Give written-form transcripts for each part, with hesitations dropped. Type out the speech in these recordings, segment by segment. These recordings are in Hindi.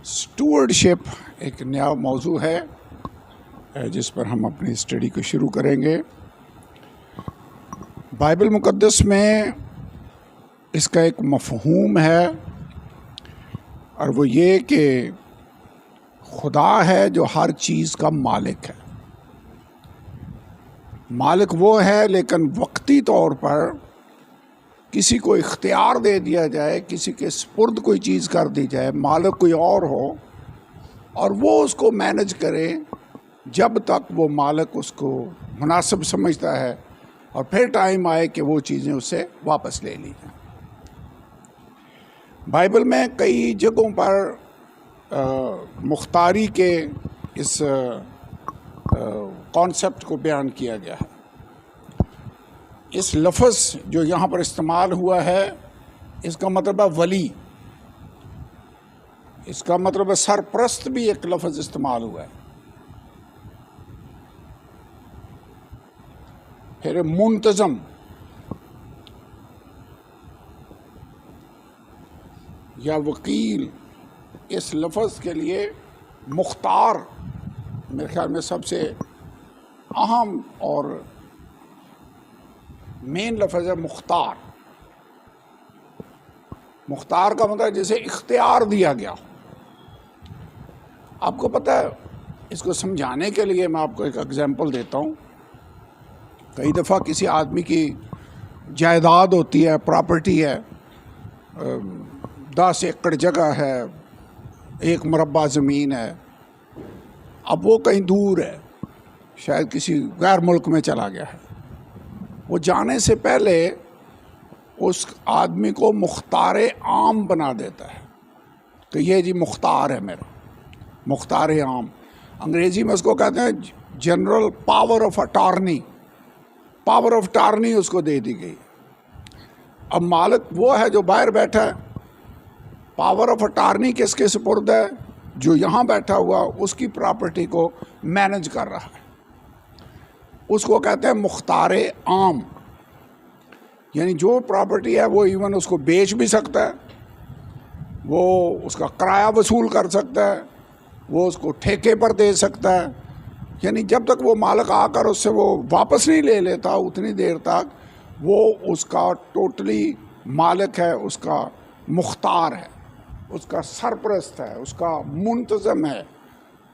स्टूवर्डशिप एक नया मौजू है जिस पर हम अपनी स्टडी को शुरू करेंगे। बाइबल मुक़द्दस में इसका एक मफ़हूम है और वो ये कि खुदा है जो हर चीज़ का मालिक है। मालिक वो है, लेकिन वक्ती तौर पर किसी को इख्तियार दे दिया जाए, किसी के स्पुर्द कोई चीज़ कर दी जाए, मालिक कोई और हो और वो उसको मैनेज करे जब तक वो मालिक उसको मुनासिब समझता है, और फिर टाइम आए कि वो चीज़ें उससे वापस ले ली जाए। बाइबल में कई जगहों पर मुख्तारी के इस कॉन्सेप्ट को बयान किया गया है। इस लफ्ज़ जो यहाँ पर इस्तेमाल हुआ है, इसका मतलब है वली, इसका मतलब है सरप्रस्त भी एक लफ्ज़ इस्तेमाल हुआ है। फिर मुंतज़म या वकील, इस लफ्ज़ के लिए मुख्तार मेरे ख्याल में सबसे अहम और मेन लफ्ज़ है मुख्तार। मुख्तार का मतलब जैसे इख्तियार दिया गया। आपको पता है, इसको समझाने के लिए मैं आपको एक एग्जांपल देता हूँ। कई दफ़ा किसी आदमी की जायदाद होती है, प्रॉपर्टी है, 10 एकड़ जगह है, 1 मुरब्बा ज़मीन है। अब वो कहीं दूर है, शायद किसी गैर मुल्क में चला गया है। वो जाने से पहले उस आदमी को मुख्तार आम बना देता है कि ये जी मुख्तार है मेरा, मुख्तार आम। अंग्रेज़ी में उसको कहते हैं general power of attorney. Power of attorney उसको दे दी गई। अब मालिक वो है जो बाहर बैठा है। पावर ऑफ अटॉर्नी किसके सुपुर्द है? जो यहाँ बैठा हुआ उसकी प्रॉपर्टी को मैनेज कर रहा है। उसको कहते हैं मुख्तार आम। यानी जो प्रॉपर्टी है वो इवन उसको बेच भी सकता है, वो उसका किराया वसूल कर सकता है, वो उसको ठेके पर दे सकता है। यानी जब तक वो मालिक आकर उससे वो वापस नहीं ले लेता, उतनी देर तक वो उसका टोटली मालिक है, उसका मुख्तार है, उसका सरप्रस्त है, उसका मुंतज़म है,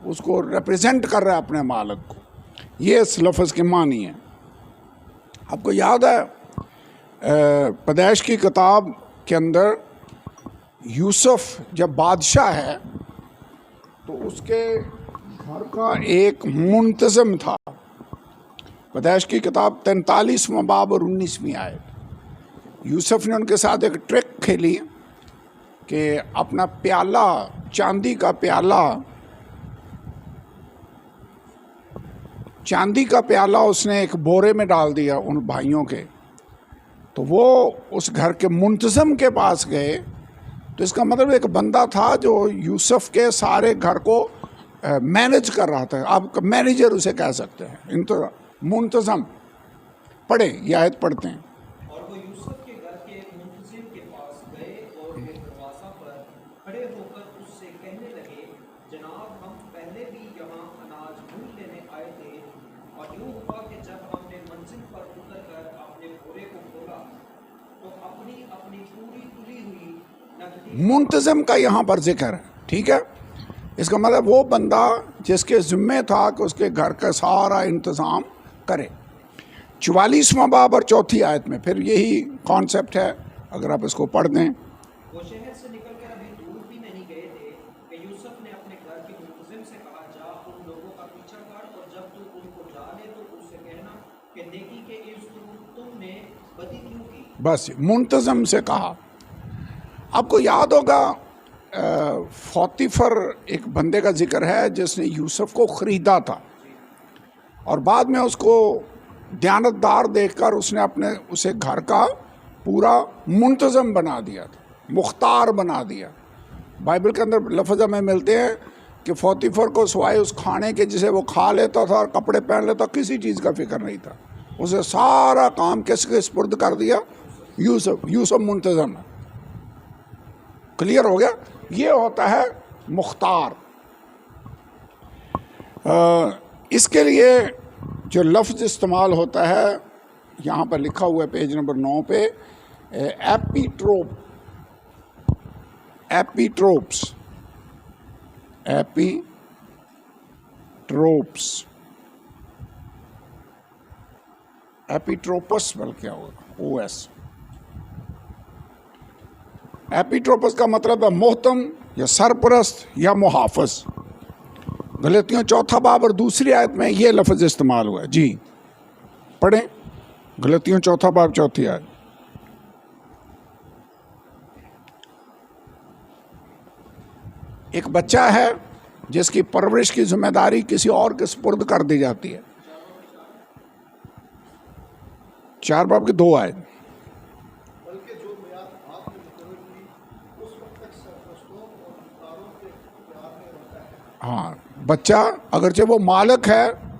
उसको रिप्रेजेंट कर रहा है अपने मालिक को। ये इस लफ्ज़ के मानी है। आपको याद है पैदाइश की किताब के अंदर यूसुफ जब बादशाह है तो उसके घर का एक मुंतज़म था। पैदाइश की किताब 43वां बाब और 19वीं आयत। यूसुफ ने उनके साथ एक ट्रिक खेली कि अपना प्याला, चांदी का प्याला उसने एक बोरे में डाल दिया उन भाइयों के। तो वो उस घर के मुंतज़म के पास गए। तो इसका मतलब एक बंदा था जो यूसुफ के सारे घर को मैनेज कर रहा था। आप मैनेजर उसे कह सकते हैं। इन तो मुंतज़म पढ़े, ये आयत पढ़ते हैं। और वो यूसुफ के घर के मुंतज़िम के पास गए और एक दरवाज़ा पर खड़े होकर उससे कहने लगे, जनाब, हम पहले भी यहाँ अनाज मूल लेने आए थे, और यूँ हुआ कि जब हमने मंजिल पर उतरकर अपने बोरे को खोला तो अपनी अपनी पूरी तुली हुई नकदी। मुंतज़म का यहाँ पर जिक्र है, ठीक है। इसका मतलब वो बंदा जिसके ज़िम्मे था कि उसके घर का सारा इंतज़ाम करे। 44वां बाब और 4थी आयत में फिर यही कॉन्सेप्ट है। अगर आप इसको पढ़ दें। वो शहर से निकलकर अभी दूर भी नहीं गए थे कि यूसुफ ने अपने घर के मुंतज़िम से कहा, जा उन लोगों का पीछा कर, और जब तू उनको जा ले तो उससे कहना कि नेकी के इस तुमने बदी क्यों की। बस मुंतज़म से कहा। आपको याद होगा फौतीफर एक बंदे का जिक्र है जिसने यूसुफ को ख़रीदा था और बाद में उसको दयानतदार देखकर उसने उसे घर का पूरा मुंतज़म बना दिया था, मुख्तार बना दिया। बाइबल के अंदर लफ्ज़ में मिलते हैं कि फौतीफर को सिवाय उस खाने के जिसे वो खा लेता था और कपड़े पहन लेता, किसी चीज़ का फिक्र नहीं था। उसे सारा काम किसके सुपुर्द कर दिया? यूसुफ मुंतज़म है। क्लियर हो गया? ये होता है मुख्तार। इसके लिए जो लफ्ज़ इस्तेमाल होता है यहाँ पर लिखा हुआ है पेज नंबर 9 पे, एपीट्रोप, एपीट्रोप्स, एपीट्रोप्स, एपीट्रोपस बल्कि क्या होगा, OS। एपीट्रोपस का मतलब है मोहतम या सरपरस्त या मुहाफ़िज़। गलतियों 4 बाब और दूसरी आयत में ये लफ्ज़ इस्तेमाल हुआ है। जी पढ़ें, गलतियों 4 बाब 4 आयत। एक बच्चा है जिसकी परवरिश की जिम्मेदारी किसी और के सुपुर्द कर दी जाती है। 4 बाब की 2 आयत। बल्कि जो मियाद आपने मुकर्रर की उस वक्त तक सरपरस्तों और मुख्तारों के इख्तियार में रहता है। हाँ, बच्चा अगरचे वो मालिक है,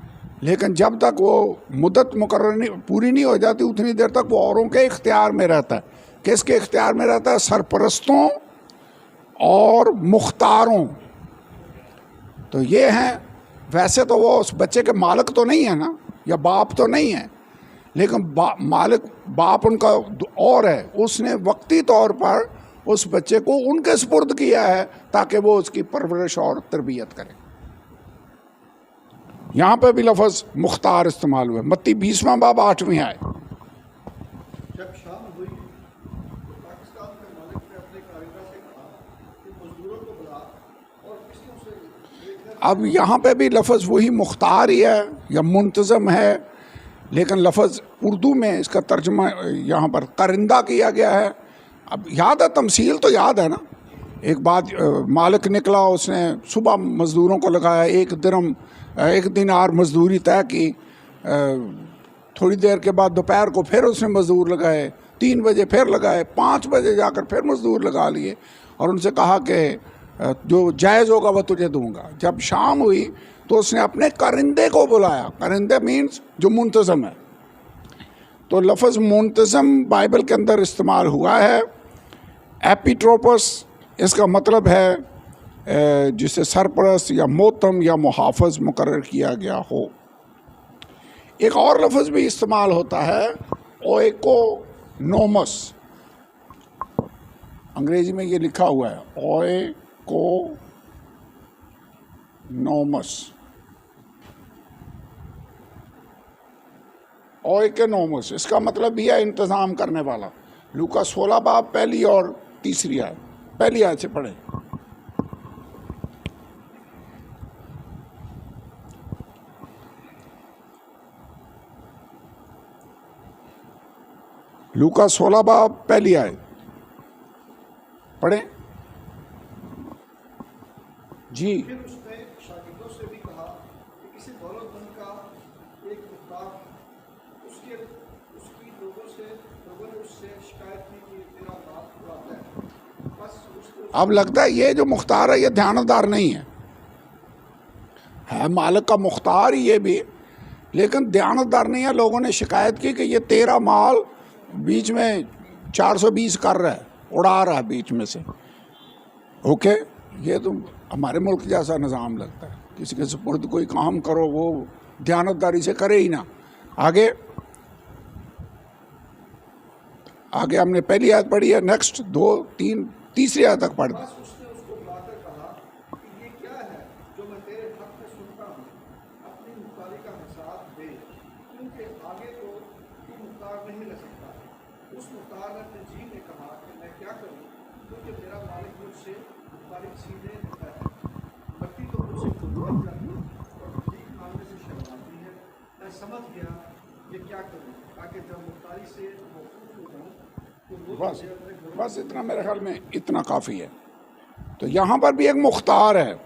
लेकिन जब तक वो मुद्दत मुकर्रर नहीं पूरी नहीं हो जाती उतनी देर तक वो औरों के इख्तियार में रहता है। किसके इख्तियार में रहता है? सरपरस्तों और मुख्तारों। तो ये हैं, वैसे तो वो उस बच्चे के मालिक तो नहीं है ना, या बाप तो नहीं है, लेकिन मालिक बाप उनका और है। उसने वक्ती तौर पर उस बच्चे को उनके सुपुर्द किया है ताकि वो उसकी परवरिश और तरबियत करें। यहाँ पे भी लफ्ज़ मुख्तार इस्तेमाल हुआ है। मत्ती 20वां बाब 8वीं आयत। जब शाम हुई तो पाकिस्तान के मालिक ने अपने कारीगर से कहा कि मजदूरों को बुला और किसी से लेकर। अब यहाँ पे भी लफ्ज़ वही मुख्तार ही है या मुंतज़म है, लेकिन लफ्ज़ उर्दू में इसका तर्जुमा यहाँ पर करिंदा किया गया है। अब याद है, तमसील तो याद है ना। एक बात, मालिक निकला, उसने सुबह मज़दूरों को लगाया, 1 दिनार मज़दूरी तय की। थोड़ी देर के बाद दोपहर को फिर उसने मज़दूर लगाए, 3 बजे फिर लगाए, 5 बजे जाकर फिर मज़दूर लगा लिए और उनसे कहा कि जो जायज़ होगा वह तुझे दूंगा। जब शाम हुई तो उसने अपने करिंदे को बुलाया। करिंदे मीन्स जो मुंतज़म है। तो लफ्ज़ मुंतज़म बाइबल के अंदर इस्तेमाल हुआ है। एपीट्रोपस, इसका मतलब है जिसे सरपरस्त या मोहतम या मुहाफ़िज़ मुकर्रर किया गया हो। एक और लफ्ज़ भी इस्तेमाल होता है, ओएकोनोमस। अंग्रेज़ी में ये लिखा हुआ है, ओएकोनोमस। ओएकोनोमस इसका मतलब भी है इंतज़ाम करने वाला। लूका 16 बाब 1 और 3 आयत। पहली आयत से पढ़े। लूका 16 बाब 1 आयत पढ़े जी। फिर उसने शागिर्दों से भी कहा कि किसी दौलतमंद का एक मुख्तार उसकी लोगों ने उससे शिकायत की कि तेरा माल उड़ाता है। बस उसको अब लगता है ये जो मुख्तार है ये ध्यानदार नहीं है मालिक का मुख्तार ही ये भी, लेकिन ध्यानदार नहीं है। लोगों ने शिकायत की कि ये तेरा माल बीच में 420 कर रहा है, उड़ा रहा है बीच में से। ओके, ये तो हमारे मुल्क जैसा निज़ाम लगता है। किसी के सुपुर्द कोई काम करो वो ध्यानदारी से करे ही ना। आगे हमने पहली आयत पढ़ी है, नेक्स्ट 2, 3, तीसरी आयत तक पढ़ दी। बस उसने उसको बुलाकर कहा कि ये क्या है जो मैं तेरे हक में सुनता हूँ, अपनी मुख्तारी का हिसाब दे, क्योंकि आगे तो तू मुख्तार नहीं रह सकता। उस मुख्तार ने अपने जी में कहा कि मैं क्या करूँ, क्योंकि मेरा मालिक मुझसे मुख्तारी छीने देता है। मट्टी तो मुझसे खुद जाती और भीख मांगने से शर्माती है। मैं समझ गया ये क्या करूँ, ताकि जब मुख्तारी से मौकूफ हो जाऊँ तो वो मुझे अपने घर बस इतना, मेरे ख्याल में इतना काफ़ी है। तो यहाँ पर भी एक मुख्तार है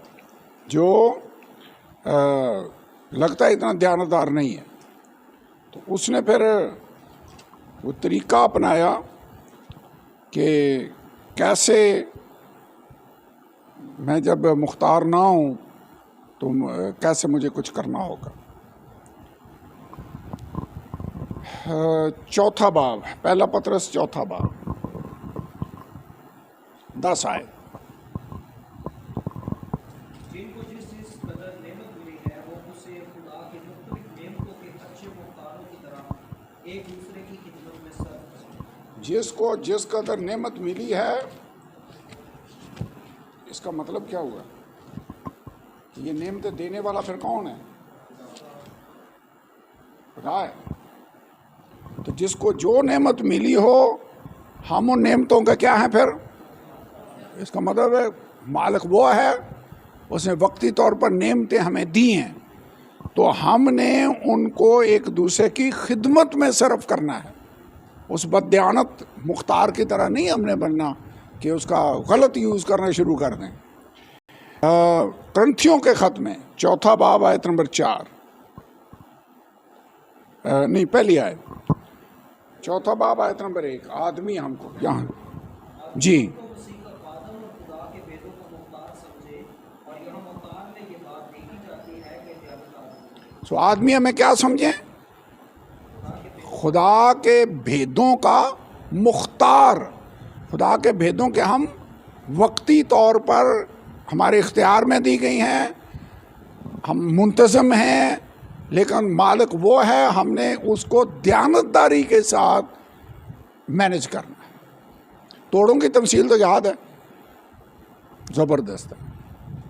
जो लगता है इतना ध्यानदार नहीं है। तो उसने फिर वो तरीका अपनाया कि कैसे मैं जब मुख्तार ना हूँ तो कैसे मुझे कुछ करना होगा। 4 बाब, 1 पतरस 4 बाब 10 आयत। एक दूसरे की खिदमत में सर्व। जिसको जिस कदर नेमत मिली है, इसका मतलब क्या हुआ? ये नेमत देने वाला फिर कौन है? खुदा है। तो जिसको जो नेमत मिली हो, हम उन नेमतों का क्या है फिर? इसका मतलब है मालिक वो है, उसने वक्ती तौर पर नेमतें हमें दी हैं, तो हमने उनको एक दूसरे की खिदमत में सर्व करना है। उस बददियानत मुख्तार की तरह नहीं हमने बनना कि उसका गलत यूज़ करना शुरू कर दें। ग्रंथियों के ख़त में 4 बाब आयत नंबर 4, नहीं पहली आयत, 4 बाब आयत नंबर 1, आदमी हमको यहाँ जी तो आदमी हमें क्या समझें? खुदा के भेदों का मुख्तार, खुदा के भेदों के हम वक्ती तौर पर हमारे इख्तियार में दी गई हैं, हम मुंतज़म हैं, लेकिन मालिक वो है, हमने उसको दयानतदारी के साथ मैनेज करना है। तोड़ों की तमसील तो याद है, ज़बरदस्त है।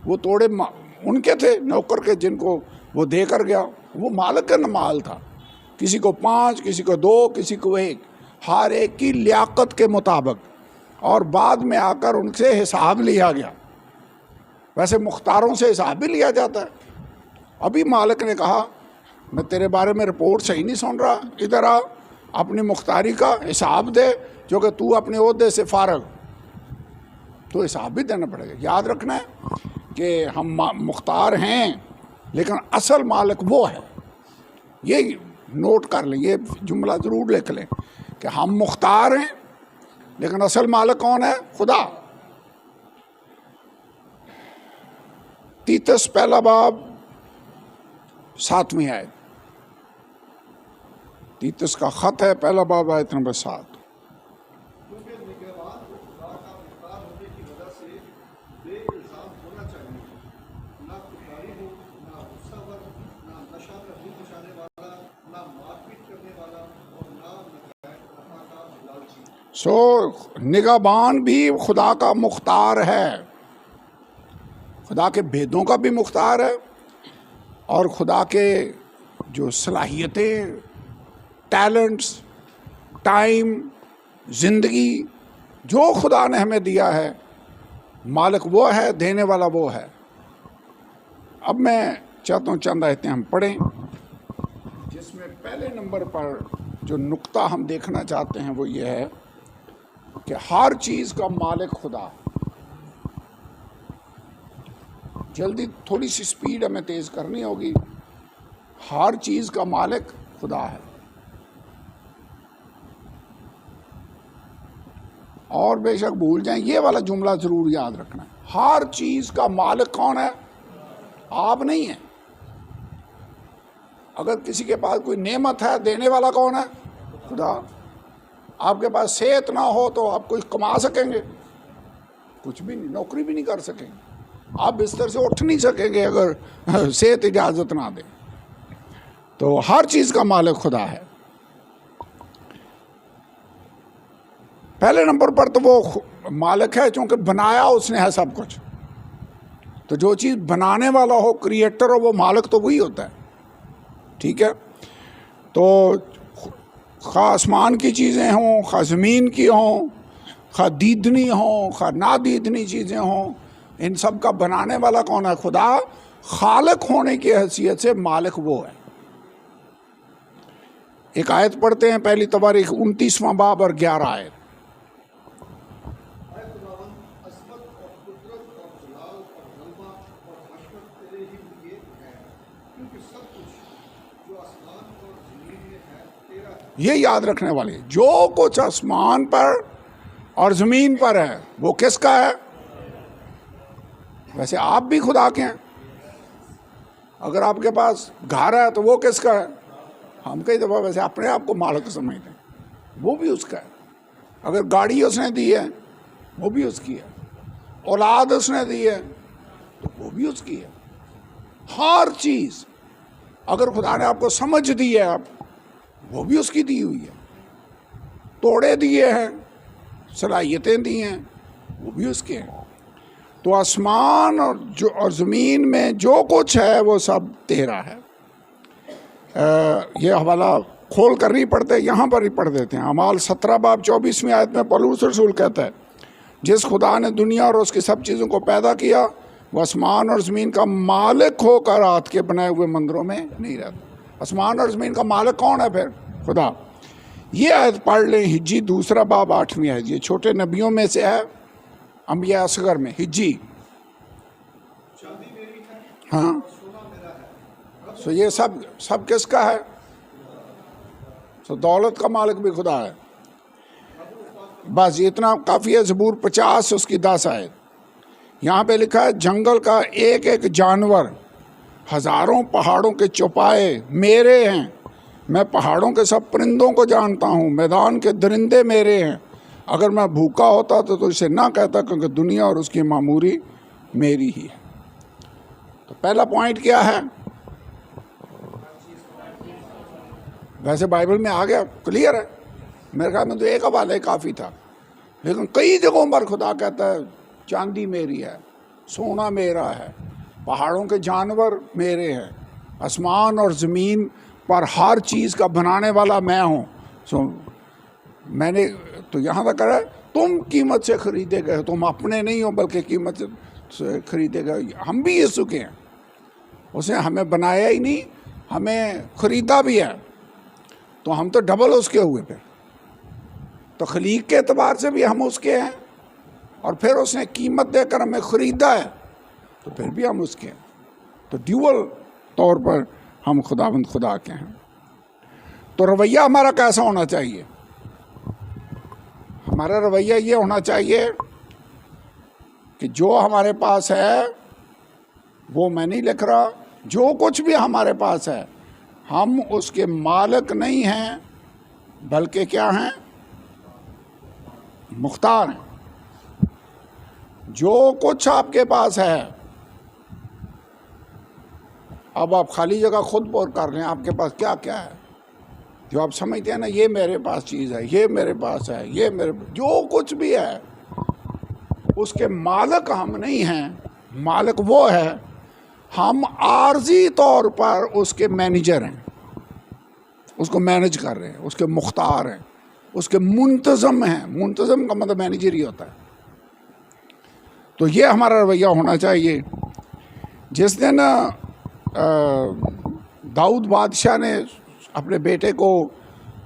वो तोड़े उनके थे, नौकर के, जिनको वो दे कर गया, वो मालिक का माल था। किसी को 5, किसी को 2, किसी को 1, हर एक की लियाकत के मुताबिक, और बाद में आकर उनसे हिसाब लिया गया। वैसे मुख्तारों से हिसाब भी लिया जाता है। अभी मालिक ने कहा मैं तेरे बारे में रिपोर्ट सही नहीं सुन रहा, इधर आ, अपनी मुख्तारी का हिसाब दे, जो कि तू अपने ओहदे से फारग, तो हिसाब भी देना पड़ेगा। याद रखना है कि हम मुख्तार हैं, लेकिन असल मालिक वो है। ये नोट कर लें, ये जुमला ज़रूर लिख लें कि हम मुख्तार हैं, लेकिन असल मालिक कौन है? खुदा। तीतस पहला बाब 7वीं आयत, तीतस का ख़त है, पहला बाब आयत नंबर 7। क्योंकि निगहबान को खुदा का मुख्तार होने की वजह से बेइल्ज़ाम होना चाहिए, ना खुदारी हो, ना गुस्सावर, ना नशा में मुँह मचाने वाला, ना मारपीट करने वाला, और ना नफा का लालची। निगहबान भी खुदा का मुख्तार है, खुदा के भेदों का भी मुख्तार है, और खुदा के जो सलाहियतें, टैलेंट्स, टाइम, ज़िंदगी जो खुदा ने हमें दिया है, मालिक वो है, देने वाला वो है। अब मैं चाहता हूँ चंद आयतें हम पढ़ें, जिसमें पहले नंबर पर जो नुक्ता हम देखना चाहते हैं वो ये है कि हर चीज़ का मालिक खुदा। जल्दी थोड़ी सी स्पीड हमें तेज़ करनी होगी। हर चीज़ का मालिक खुदा है। और बेशक भूल जाएं, ये वाला जुमला ज़रूर याद रखना है, हर चीज़ का मालिक कौन है? आप नहीं है। अगर किसी के पास कोई नेमत है, देने वाला कौन है? खुदा। आपके पास सेहत ना हो तो आप कुछ कमा सकेंगे? कुछ भी नहीं, नौकरी भी नहीं कर सकेंगे, आप बिस्तर से उठ नहीं सकेंगे अगर सेहत इजाज़त ना दे। तो हर चीज़ का मालिक खुदा है। पहले नंबर पर तो वो मालिक है क्योंकि बनाया उसने है सब कुछ। तो जो चीज़ बनाने वाला हो, क्रिएटर हो, वो मालिक तो वही होता है। ठीक है। तो खा आसमान की चीज़ें हों, खा ज़मीन की हों, खा दीदनी हों, खा नादीदनी चीज़ें हों, इन सब का बनाने वाला कौन है? खुदा। खालिक होने की हैसियत से मालिक वो है। एक आयत पढ़ते हैं, पहली तवारीख 29वां बाब और 11 आयत। ये याद रखने वाले, जो कुछ आसमान पर और ज़मीन पर है वो किसका है? वैसे आप भी खुदा के हैं। अगर आपके पास घर है तो वो किसका है? हम कई दफ़ा वैसे अपने आप को मालिक समझते हैं, वो भी उसका है। अगर गाड़ी उसने दी है वो भी उसकी है, औलाद उसने दी है तो वो भी उसकी है। हर चीज़, अगर खुदा ने आपको समझ दी है, आप वो भी उसकी दी हुई है। तोड़े दिए हैं, सलाहियतें दी हैं, वो भी उसके हैं। तो आसमान और ज़मीन में जो कुछ है वो सब तेरा है। ये हवाला खोल कर नहीं पढ़ते, यहाँ पर ही पढ़ देते हैं। अमाल 17 बाब 24वीं आयत में पौलुस रसूल कहता है, जिस खुदा ने दुनिया और उसकी सब चीज़ों को पैदा किया वो आसमान और ज़मीन का मालिक होकर हाथ के बनाए हुए मंदिरों में नहीं रहता। आसमान और ज़मीन का मालिक कौन है फिर? खुदा। ये आयत पढ़ लें, हिज्जी 2 बाब 8वीं आयत। ये छोटे नबियों में से है, अंबिया असगर में हिज्जी। चांदी मेरी है, हाँ, सोना मेरा है। सो ये सब किसका है? सो दौलत का मालिक भी खुदा है। बस इतना काफ़ी है। ज़बूर 50 उसकी 10 आयत। यहाँ पे लिखा है, जंगल का एक एक जानवर, हज़ारों पहाड़ों के चौपाए मेरे हैं। मैं पहाड़ों के सब परिंदों को जानता हूँ, मैदान के दरिंदे मेरे हैं। अगर मैं भूखा होता तो इसे ना कहता, क्योंकि दुनिया और उसकी मामूरी मेरी ही है। तो पहला पॉइंट क्या है? वैसे बाइबल में आ गया, क्लियर है। मेरे ख्याल में तो एक हवाले काफ़ी था, लेकिन कई जगहों पर खुदा कहता है चांदी मेरी है, सोना मेरा है, पहाड़ों के जानवर मेरे हैं, आसमान और ज़मीन पर हर चीज़ का बनाने वाला मैं हूँ। सो मैंने तो यहाँ तक कहा, तुम कीमत से खरीदे गए, तुम अपने नहीं हो बल्कि कीमत से खरीदे गए। हम भी यीशु के हैं, उसने हमें बनाया ही नहीं, हमें खरीदा भी है, तो हम तो डबल उसके हुए फिर। तो खलीक के एतबार से भी हम उसके हैं, और फिर उसने कीमत देकर हमें ख़रीदा है, तो फिर भी हम उसके हैं। तो ड्यूअल तौर पर हम खुदावंद खुदा के हैं। तो रवैया हमारा कैसा होना चाहिए? हमारा रवैया ये होना चाहिए कि जो हमारे पास है वो मैं नहीं लिख रहा, जो कुछ भी हमारे पास है हम उसके मालिक नहीं हैं, बल्कि क्या हैं? मुख्तार हैं। जो कुछ आपके पास है, अब आप खाली जगह खुद पौर कर रहे हैं, आपके पास क्या क्या है जो आप समझते हैं ना, ये मेरे पास चीज़ है, ये मेरे पास है, ये मेरे, जो कुछ भी है उसके मालिक हम नहीं हैं। मालिक वो है, हम आर्जी तौर पर उसके मैनेजर हैं, उसको मैनेज कर रहे हैं, उसके मुख्तार हैं, उसके मुंतज़म हैं। मुंतज़म का मतलब मैनेजर ही होता है। तो ये हमारा रवैया होना चाहिए। जिस दिन दाऊद बादशाह ने अपने बेटे को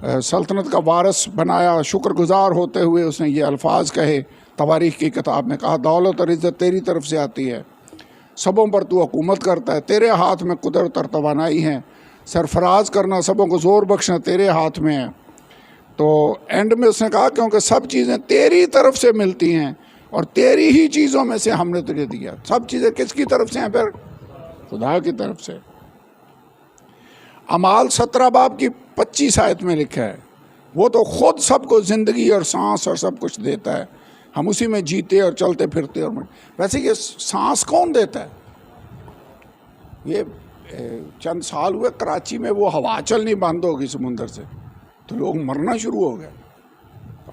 सल्तनत का वारिस बनाया, शुक्रगुजार होते हुए उसने ये अल्फाज कहे, तवारीख की किताब में कहा, दौलत और इज़्ज़त तेरी तरफ से आती है, सबों पर तू हुकूमत करता है, तेरे हाथ में कुदरत और तवानाई है, सरफराज करना, सबों को ज़ोर बख्शना तेरे हाथ में है। तो एंड में उसने कहा, क्योंकि सब चीज़ें तेरी तरफ से मिलती हैं और तेरी ही चीज़ों में से हमने तुझे दिया। सब चीज़ें किसकी तरफ से हैं फिर? खुदा की तरफ से। अमाल 17 बाब की 25 आयत में लिखा है, वो तो खुद सबको ज़िंदगी और सांस और सब कुछ देता है, हम उसी में जीते और चलते फिरते। और वैसे ये सांस कौन देता है? ये चंद साल हुए कराची में वो हवा चलनी बंद हो गई समुंदर से, तो लोग मरना शुरू हो गए,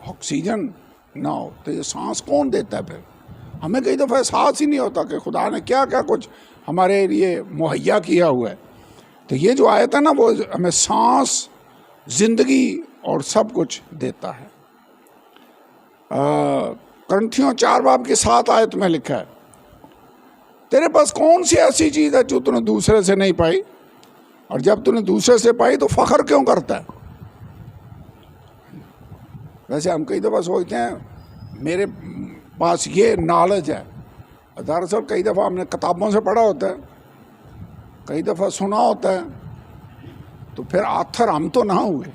ऑक्सीजन ना हो। तो ये सांस कौन देता है फिर? हमें कई दफ़ा एहसास ही नहीं होता कि खुदा ने क्या क्या कुछ हमारे लिए मुहैया किया हुआ है। तो ये जो आयत है ना, वो हमें सांस, ज़िंदगी और सब कुछ देता है। करंथियों 4 बाब की 7 आयत में लिखा है, तेरे पास कौन सी ऐसी चीज़ है जो तूने दूसरे से नहीं पाई, और जब तूने दूसरे से पाई तो फ़ख्र क्यों करता है? वैसे हम कई दफ़ा सोचते हैं मेरे पास ये नॉलेज है, दरअसल कई दफ़ा हमने किताबों से पढ़ा होता है, कई दफ़ा सुना होता है, तो फिर आथर हम तो ना हुए।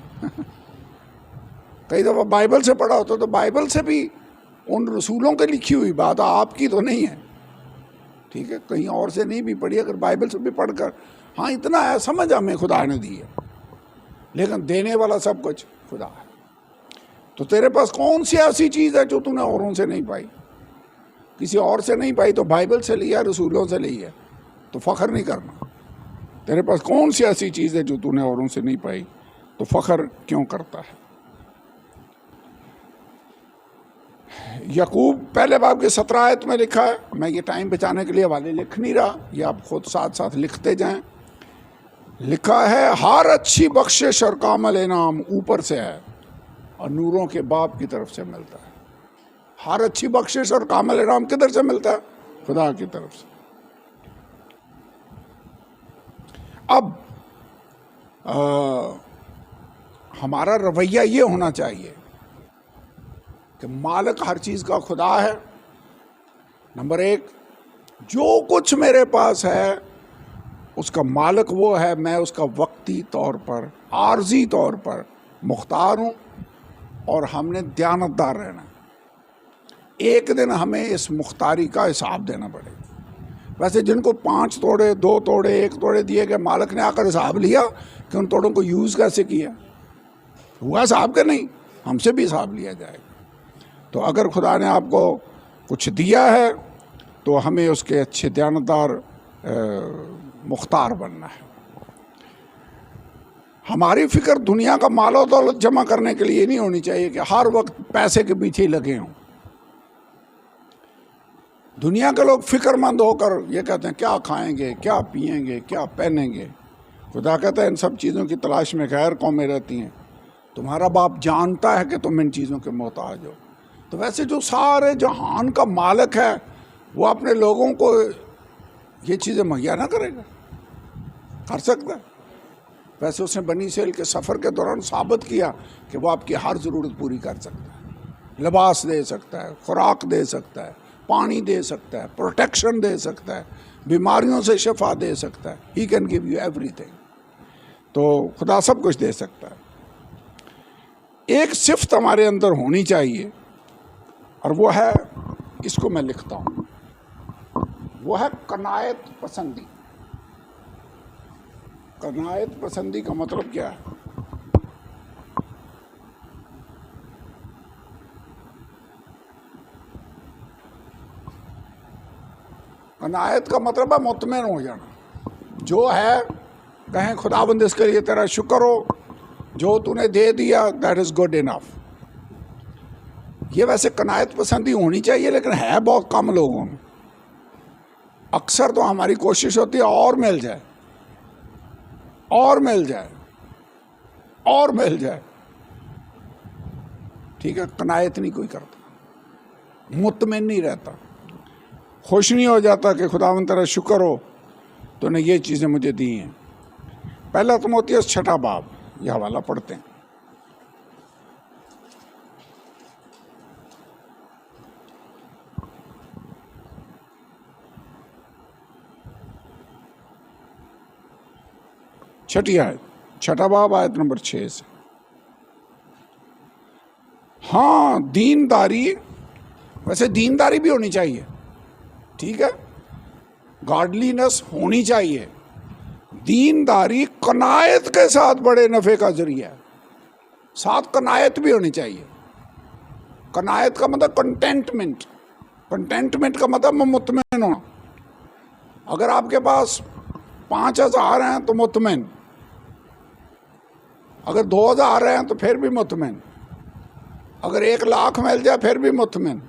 कई दफ़ा बाइबल से पढ़ा होता है, तो बाइबल से भी उन रसूलों के लिखी हुई बात, आपकी तो नहीं है, ठीक है, कहीं और से नहीं भी पढ़ी, अगर बाइबल से भी पढ़कर, हाँ इतना है समझ हमें खुदा ने दी है, लेकिन देने वाला सब कुछ खुदा है। तो तेरे पास कौन सी ऐसी चीज़ है जो तूने औरों से नहीं पाई? किसी और से नहीं पाई तो बाइबल से लिया, रसूलों से ली है, तो फ़ख्र नहीं करना। तेरे पास कौन सी ऐसी चीज़ है जो तूने औरों से नहीं पाई? तो फ़ख्र क्यों करता है? यकूब पहले बाब के 17 आयत में लिखा है, मैं ये टाइम बचाने के लिए हवाले लिख नहीं रहा, ये आप खुद साथ साथ लिखते जाएं। लिखा है हर अच्छी बख्शिश और कामल इनाम ऊपर से है और नूरों के बाप की तरफ से मिलता है। हर अच्छी बख्शिश और कामल इनाम किधर से मिलता है? खुदा की तरफ से। अब हमारा रवैया ये होना चाहिए कि मालिक हर चीज़ का खुदा है। नंबर एक, जो कुछ मेरे पास है उसका मालिक वो है, मैं उसका वक्ती तौर पर, आर्जी तौर पर मुख्तार हूँ और हमने दयानतदार रहना। एक दिन हमें इस मुख्तारी का हिसाब देना पड़ेगा। वैसे जिनको 5 तोड़े, 2 तोड़े, 1 तोड़े दिए गए, मालिक ने आकर हिसाब लिया कि उन तोड़ों को यूज़ कैसे किया, हुआ हिसाब के नहीं, हमसे भी हिसाब लिया जाएगा। तो अगर खुदा ने आपको कुछ दिया है तो हमें उसके अच्छे दयानतदार मुख्तार बनना है। हमारी फिक्र दुनिया का मालो दौलत जमा करने के लिए नहीं होनी चाहिए कि हर वक्त पैसे के पीछे ही लगे हों। दुनिया के लोग फिक्रमंद होकर ये कहते हैं क्या खाएंगे, क्या पिएंगे, क्या पहनेंगे। खुदा कहता है इन सब चीज़ों की तलाश में गैर कौमें रहती हैं, तुम्हारा बाप जानता है कि तुम इन चीज़ों के मोहताज हो। तो वैसे जो सारे जहान का मालिक है वो अपने लोगों को ये चीज़ें मुहैया ना करेगा? कर सकता है। वैसे उसने बनी इस्राइल के सफ़र के दौरान साबित किया कि वो आपकी हर ज़रूरत पूरी कर सकता है। लिबास दे सकता है, खुराक दे सकता है, पानी दे सकता है, प्रोटेक्शन दे सकता है, बीमारियों से शिफा दे सकता है। He can give you everything. तो खुदा सब कुछ दे सकता है। एक सिफ्त हमारे अंदर होनी चाहिए और वो है, इसको मैं लिखता हूँ, वो है कनायत पसंदी। कनायत पसंदी का मतलब क्या है? कनायत का मतलब है मुतमईन हो जाना। जो है कहें खुदाबंद इसके लिए तेरा शुक्र हो, जो तूने दे दिया दैट इज़ गुड इनफ। ये वैसे कनायत पसंदी होनी चाहिए, लेकिन है बहुत कम लोगों में। अक्सर तो हमारी कोशिश होती है और मिल जाए, और मिल जाए, और मिल जाए। ठीक है, कनायत नहीं कोई करता, मुतमईन नहीं रहता, खुश नहीं हो जाता कि खुदावंद तेरा शुक्र हो तूने ये चीज़ें मुझे दी हैं। पहला तिमोथियुस 6 बाब, यह हवाला पढ़ते हैं। छठी आयत, 6 बाब आयत नंबर 6 से। हाँ, दीनदारी, वैसे दीनदारी भी होनी चाहिए, ठीक है, गॉडलीनेस होनी चाहिए। दीनदारी कनायत के साथ बड़े नफ़े का जरिया है, साथ कनायत भी होनी चाहिए। कनायत का मतलब कंटेंटमेंट, कंटेंटमेंट का मतलब मुतमईन होना। अगर आपके पास 5,000 हैं तो मुतमईन, अगर 2,000 हैं तो फिर भी मुतमईन, अगर 1,00,000 मिल जाए फिर भी मुतमईन,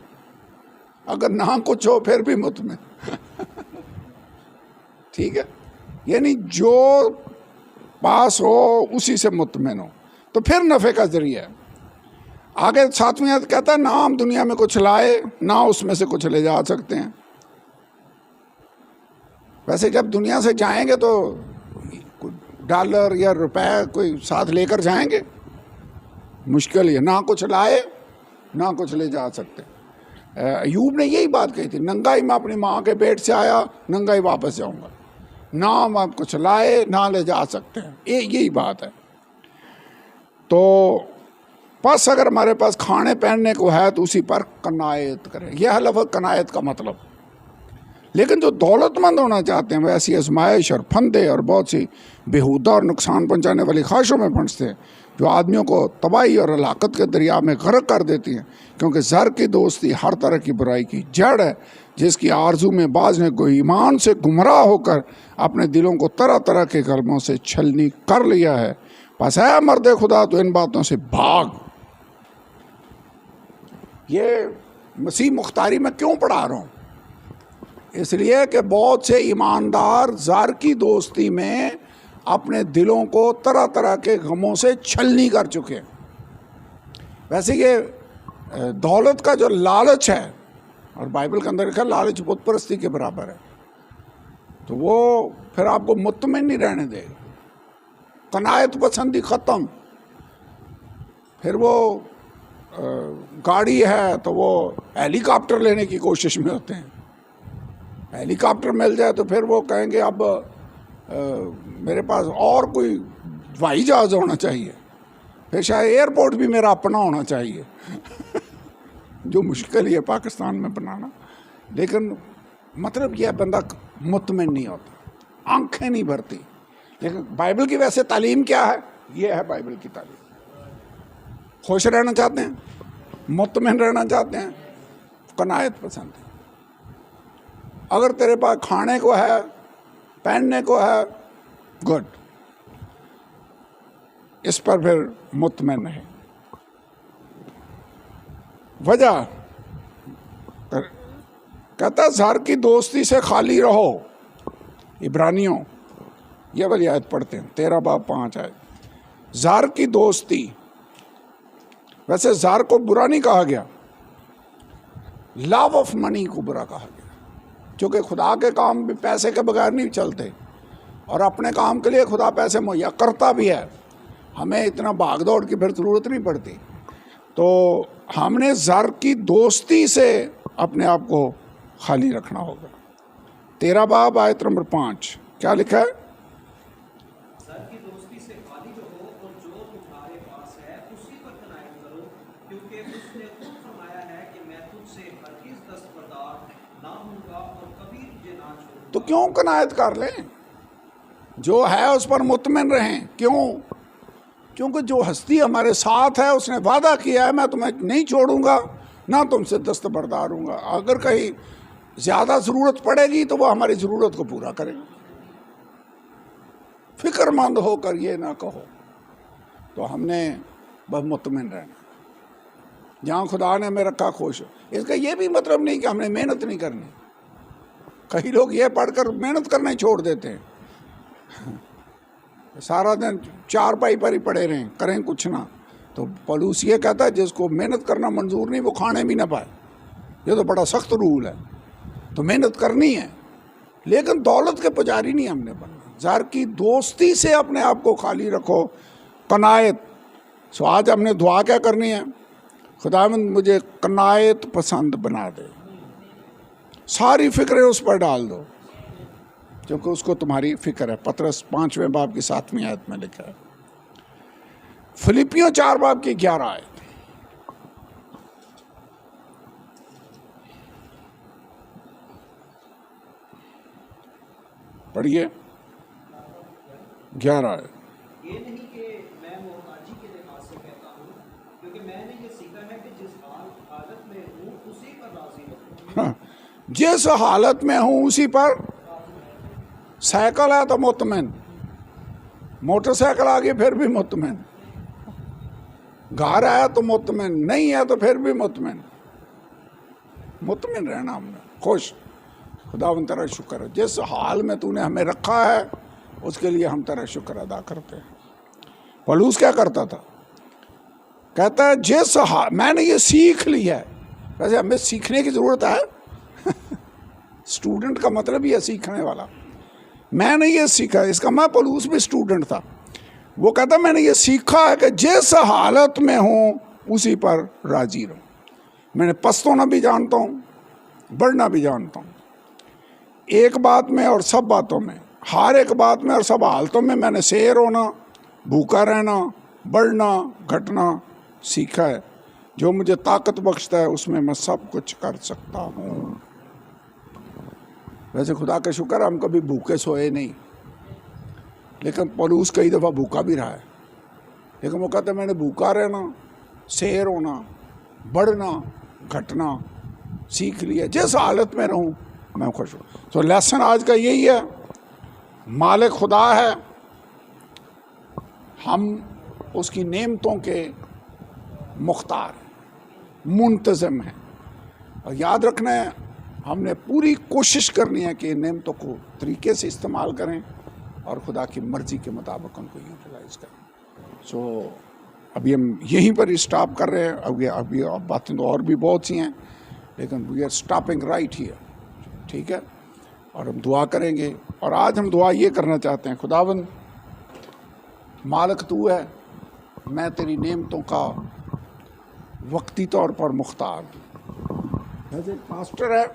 अगर ना कुछ हो फिर भी मुतमईन। ठीक है, यानी जो पास हो उसी से मुतमईन हो, तो फिर नफ़े का जरिया है। आगे 7वीं आयत कहता है ना हम दुनिया में कुछ लाए ना उसमें से कुछ ले जा सकते हैं। वैसे जब दुनिया से जाएंगे तो डॉलर या रुपए कोई साथ लेकर जाएंगे, मुश्किल है। ना कुछ लाए ना कुछ ले जा सकते। अय्यूब ने यही बात कही थी, नंगाई मैं अपनी माँ के पेट से आया, नंगाई वापस जाऊंगा। ना हम कुछ लाए ना ले जा सकते हैं, यही बात है। तो बस अगर हमारे पास खाने पहनने को है तो उसी पर कनायत करें, यह है लफ्ज़ कनायत का मतलब। लेकिन जो दौलतमंद होना चाहते हैं वह ऐसी आजमाइश और फंदे और बहुत सी बेहुदा और नुकसान पहुंचाने वाली ख्वाहिशों में फंसते हैं, जो आदमियों को तबाही और हलाकत के दरिया में गर्क कर देती हैं। क्योंकि ज़र की दोस्ती हर तरह की बुराई की जड़ है, जिसकी आरजू में बाज ने कोई ईमान से गुमराह होकर अपने दिलों को तरह तरह के कलमों से छलनी कर लिया है। पास है मर्द खुदा तो इन बातों से भाग। ये मसीह मुख्तारी में क्यों पढ़ा रहा हूँ? इसलिए कि बहुत से ईमानदार ज़ार की दोस्ती में अपने दिलों को तरह तरह के गमों से छलनी कर चुके हैं। वैसे ये दौलत का जो लालच है, और बाइबल के अंदर लिखा लालच बुत परस्ती के बराबर है, तो वो फिर आपको मुतमिन नहीं रहने देगा। कनायत पसंदी ख़त्म। फिर वो गाड़ी है तो वो हेलीकॉप्टर लेने की कोशिश में होते हैं। हेलीकॉप्टर मिल जाए तो फिर वो कहेंगे अब मेरे पास और कोई हवाई जहाज़ होना चाहिए, फिर शायद एयरपोर्ट भी मेरा अपना होना चाहिए जो मुश्किल ही है पाकिस्तान में बनाना। लेकिन मतलब यह बंदा मुतमिन नहीं होता, आंखें नहीं भरती। लेकिन बाइबल की वैसे तालीम क्या है? ये है बाइबल की तालीम। खुश रहना चाहते हैं, मुतमिन रहना चाहते हैं, कनायत पसंद है। अगर तेरे पास खाने को है, पहनने को है, गुड, इस पर फिर मुतमिन है। वजह कहता ज़ार की दोस्ती से खाली रहो। इब्रानियों ये वाली आयत पढ़ते हैं, 13 बाब 5 आयत। ज़ार की दोस्ती, वैसे ज़ार को बुरा नहीं कहा गया, लव ऑफ मनी को बुरा कहा गया, क्योंकि खुदा के काम भी पैसे के बगैर नहीं चलते, और अपने काम के लिए खुदा पैसे मुहैया करता भी है। हमें इतना भाग दौड़ की फिर ज़रूरत नहीं पड़ती। तो हमने ज़ार की दोस्ती से अपने आप को खाली रखना होगा। 13 बाब आयत नंबर 5 क्या लिखा है? ज़ार की दोस्ती से खाली रहो और जो तुम्हारे पास है उसी पर कनायत करो, क्योंकि उसने खुद फरमाया है कि मैं तुझसे हरगिज़ दस्तबरदार ना होऊंगा और कभी तुझे ना छोड़ूंगा। तो क्यों कनायत कर लें? जो है उस पर मुतमिन रहें। क्यों? क्योंकि जो हस्ती हमारे साथ है उसने वादा किया है, मैं तुम्हें नहीं छोड़ूंगा, ना तुमसे दस्तबरदार हूँगा। अगर कहीं ज़्यादा ज़रूरत पड़ेगी तो वो हमारी ज़रूरत को पूरा करेगा। फिक्रमंद होकर ये ना कहो। तो हमने बस मुतमिन रहना, जहाँ खुदा ने हमें रखा खुश। इसका ये भी मतलब नहीं कि हमने मेहनत नहीं करनी। कई लोग ये पढ़कर मेहनत करना ही छोड़ देते हैं, सारा दिन चारपाई पर ही पड़े रहें, करें कुछ ना। तो पौलुस ये कहता है जिसको मेहनत करना मंजूर नहीं वो खाने भी ना पाए। ये तो बड़ा सख्त रूल है। तो मेहनत करनी है, लेकिन दौलत के पुजारी नहीं हमने बनना। ज़ार की दोस्ती से अपने आप को खाली रखो, कनायत। सो आज हमने दुआ क्या करनी है? खुदावंद मुझे कनायत पसंद बना दे, सारी फिक्रें उस पर डाल दो, क्योंकि उसको तुम्हारी फिक्र है। पतरस 5वें बाब की 7वीं आयत में लिखा है। फिलिपियों 4 बाब की 11 आयत पढ़िए, 11 आयत। ये नहीं कि मैं मोहताजी के लिहाज से कहता हूँ, क्योंकि मैंने ये सीखा है कि जिस हालत में हूँ उसी पर राजी रहूँ। हाँ, जिस हालत में हूँ उसी पर। साइकिल है तो मुतमिन, मोटरसाइकिल आ गई फिर भी मुतमिन, घर है तो मुतमिन, नहीं है तो फिर भी मुतमिन। मुतमिन रहना हमने, खुश। खुदावंद तेरा शुक्र है, जिस हाल में तूने हमें रखा है उसके लिए हम तेरा शुक्र अदा करते हैं। पौलुस क्या करता था? कहता है जिस हाल, मैंने ये सीख लिया है। वैसे हमें सीखने की ज़रूरत है स्टूडेंट का मतलब ही है सीखने वाला। मैंने ये सीखा, इसका मैं पौलुस भी स्टूडेंट था। वो कहता मैंने ये सीखा है कि जिस हालत में हूँ उसी पर राजी रहूँ। मैंने पस्त होना भी जानता हूँ, बढ़ना भी जानता हूँ। एक बात में और सब बातों में, हर एक बात में और सब हालतों में मैंने शेर होना, भूखा रहना, बढ़ना, घटना सीखा है। जो मुझे ताकत बख्शता है उसमें मैं सब कुछ कर सकता हूँ। वैसे खुदा का शुक्र हम कभी भूखे सोए नहीं, लेकिन पौलुस कई दफ़ा भूखा भी रहा है। लेकिन वो कहते मैंने भूखा रहना, शेर होना, बढ़ना, घटना सीख लिया। जिस हालत में रहूं मैं खुश हूँ। तो लेसन आज का यही है, मालिक खुदा है, हम उसकी नेमतों के मुख्तार हैं, मुंतज़म हैं। और याद रखना है, हमने पूरी कोशिश करनी है कि नेमतों को तरीके से इस्तेमाल करें और खुदा की मर्ज़ी के मुताबिक उनको यूटिलाइज़ करें। सो अभी हम यहीं पर स्टॉप कर रहे हैं। अभी बातें तो और भी बहुत सी हैं, लेकिन we are stopping right here, ठीक है। और हम दुआ करेंगे, और आज हम दुआ ये करना चाहते हैं, खुदावंद मालिक तू है, मैं तेरी नेमतों का वक्ती तौर पर मुख्तार हूँ। जैसे एक पास्टर है,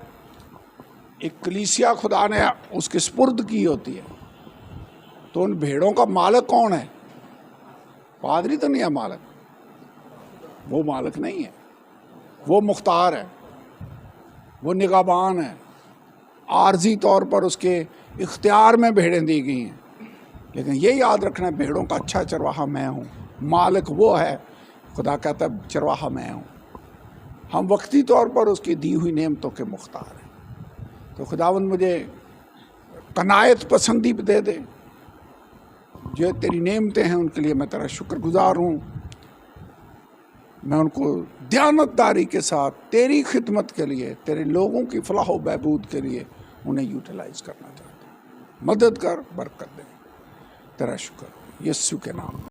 एक कलीसिया खुदा ने उसके स्पुर्द की होती है, तो उन भेड़ों का मालिक कौन है? पादरी तो नहीं है मालिक, वो मालिक नहीं है, वो मुख्तार है, वो निगाहबान है। आर्जी तौर पर उसके इख्तियार में भेड़ें दी गई हैं, लेकिन ये याद रखना है, भेड़ों का अच्छा चरवाहा मैं हूँ, मालिक वो है। खुदा कहता है चरवाहा मैं हूँ। हम वक्ती तौर पर उसकी दी हुई नेमतों के मुख्तार हैं। तो खुदावंद मुझे कनायत पसंदी दे दे, जो तेरी नेमतें हैं उनके लिए मैं तेरा शुक्रगुजार हूँ। मैं उनको दयानतदारी के साथ तेरी खिदमत के लिए, तेरे लोगों की फलाह व बहबूद के लिए उन्हें यूटिलाइज करना चाहता हूँ। मदद कर, बरकत दे। तेरा शुक्र यीशु के नाम में।